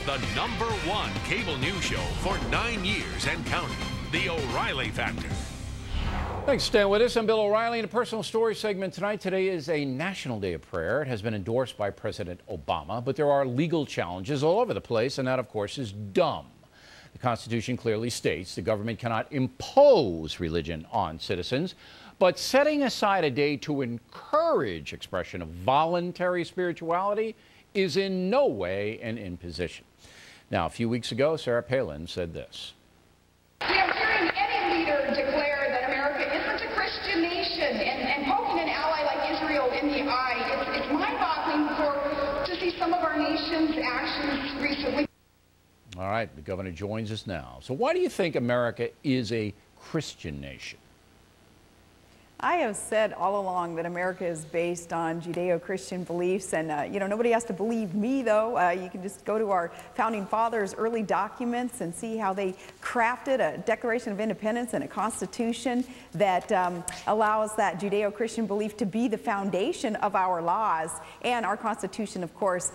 The #1 cable news show for 9 years and counting. The O'Reilly Factor. Thanks for staying with us. I'm Bill O'Reilly in a personal story segment tonight. Today is a National Day of Prayer. It has been endorsed by President Obama, but there are legal challenges all over the place, and that, of course, is dumb. The Constitution clearly states the government cannot impose religion on citizens, but setting aside a day to encourage expression of voluntary spirituality is in no way an imposition. Now, a few weeks ago, Sarah Palin said this. We are hearing any leader declare that America isn't a Christian nation and poking an ally like Israel in the eye. It's mind-boggling to see some of our nation's actions recently. All right, the governor joins us now. So why do you think America is a Christian nation? I have said all along that America is based on Judeo-Christian beliefs, and nobody has to believe me, though. You can just go to our founding fathers' early documents and see how they crafted a Declaration of Independence and a Constitution that allows that Judeo-Christian belief to be the foundation of our laws, and our Constitution, of course,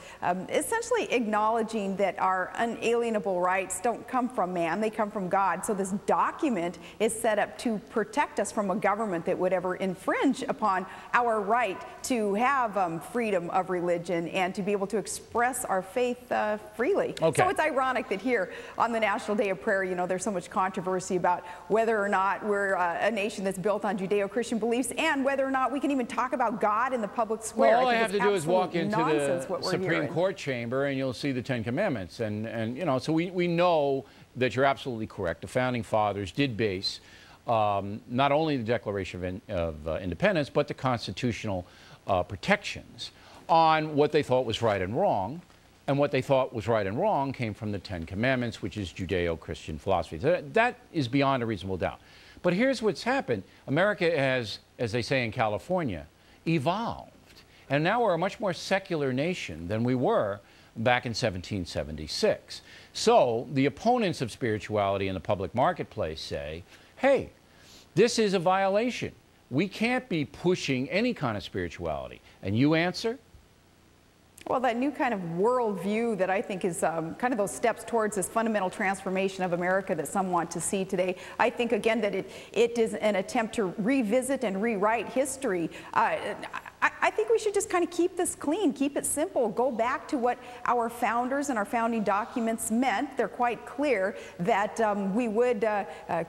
essentially acknowledging that our unalienable rights don't come from man, they come from God. So this document is set up to protect us from a government that would ever infringe upon our right to have freedom of religion and to be able to express our faith freely. Okay. So it's ironic that here on the National Day of Prayer, there's so much controversy about whether or not we're a nation that's built on Judeo-Christian beliefs and whether or not we can even talk about God in the public square. Well, all I have to do is walk into the Supreme hearing. Court chamber and you'll see the Ten Commandments. And so we know that you're absolutely correct. The Founding Fathers did base not only the Declaration of Independence, but the constitutional protections on what they thought was right and wrong. And what they thought was right and wrong came from the Ten Commandments, which is Judeo-Christian philosophy. So that is beyond a reasonable doubt. But here's what's happened. America has, as they say in California, evolved. And now we're a much more secular nation than we were back in 1776. So the opponents of spirituality in the public marketplace say, hey, this is a violation. We can't be pushing any kind of spirituality. And you answer? Well, that new kind of worldview that I think is kind of those steps towards this fundamental transformation of America that some want to see today. I think, again, that it is an attempt to revisit and rewrite history. I think we should just kind of keep this clean, keep it simple, go back to what our founders and our founding documents meant. They're quite clear that we would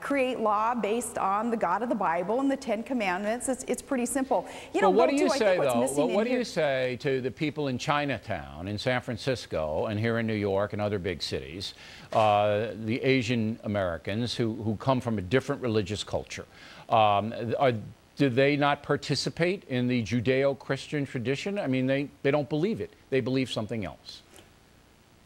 create law based on the God of the Bible and the Ten Commandments. It's pretty simple. Well, what do you say, though? Well, what do you say to the people in Chinatown, in San Francisco, and here in New York and other big cities, the Asian Americans who come from a different religious culture? Do they not participate in the Judeo-Christian tradition? I mean, they don't believe it. They believe something else.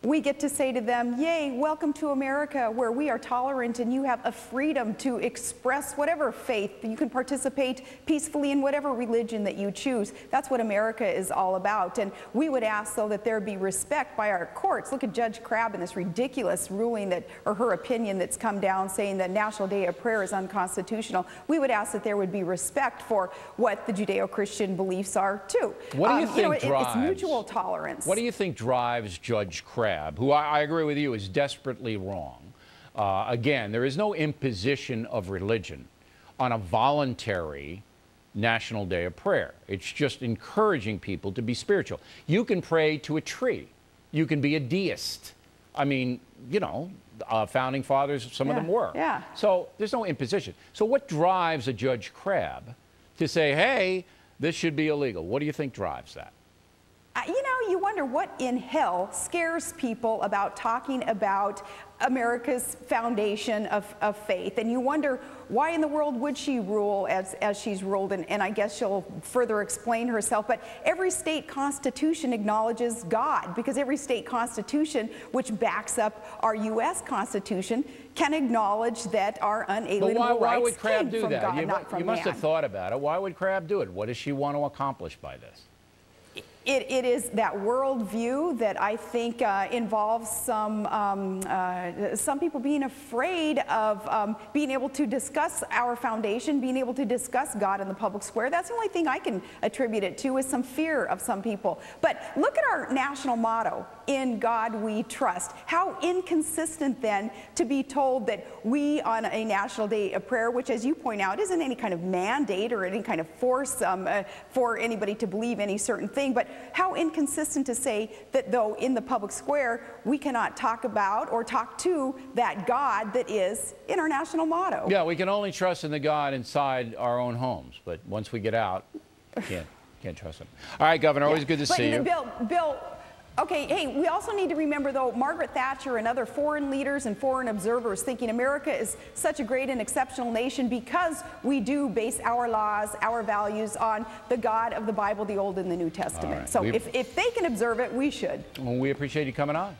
We get to say to them, yay, welcome to America, where we are tolerant and you have a freedom to express whatever faith. You can participate peacefully in whatever religion that you choose. That's what America is all about. And we would ask, though, that there be respect by our courts. Look at Judge Crabb and this ridiculous ruling or her opinion that's come down saying that National Day of Prayer is unconstitutional. We would ask that there would be respect for what the Judeo-Christian beliefs are, too. What do you think drives? It's mutual tolerance. What do you think drives Judge Crabb, who I agree with you is desperately wrong? Again, there is no imposition of religion on a voluntary National Day of Prayer. It's just encouraging people to be spiritual. You can pray to a tree. You can be a deist. I mean, Founding Fathers, some of them were. Yeah. So there's no imposition. So what drives a Judge Crabb to say, hey, this should be illegal? What do you think drives that? You wonder what in hell scares people about talking about America's foundation of faith. And you wonder why in the world would she rule as she's ruled, and I guess she'll further explain herself. But every state constitution acknowledges God, because every state constitution, which backs up our U.S. Constitution, can acknowledge that our unalienable why rights would Crabb came do from that? God, not from you must man. have thought about it. Why would Crabb do it? What does she want to accomplish by this? It is that worldview that I think involves some people being afraid of being able to discuss our foundation, being able to discuss God in the public square. That's the only thing I can attribute it to, is some fear of some people. But look at our national motto, "In God We Trust." How inconsistent then to be told that we, on a National Day of Prayer, which, as you point out, isn't any kind of mandate or any kind of force for anybody to believe any certain thing, but how inconsistent to say that, though, in the public square, we cannot talk about or talk to that God that is in our national motto. Yeah, we can only trust in the God inside our own homes, but once we get out, can't trust him. All right, Governor, always good to see you. Bill, okay, hey, we also need to remember, though, Margaret Thatcher and other foreign leaders and foreign observers thinking America is such a great and exceptional nation because we do base our laws, our values on the God of the Bible, the Old and the New Testament. Right. So if they can observe it, we should. Well, we appreciate you coming on.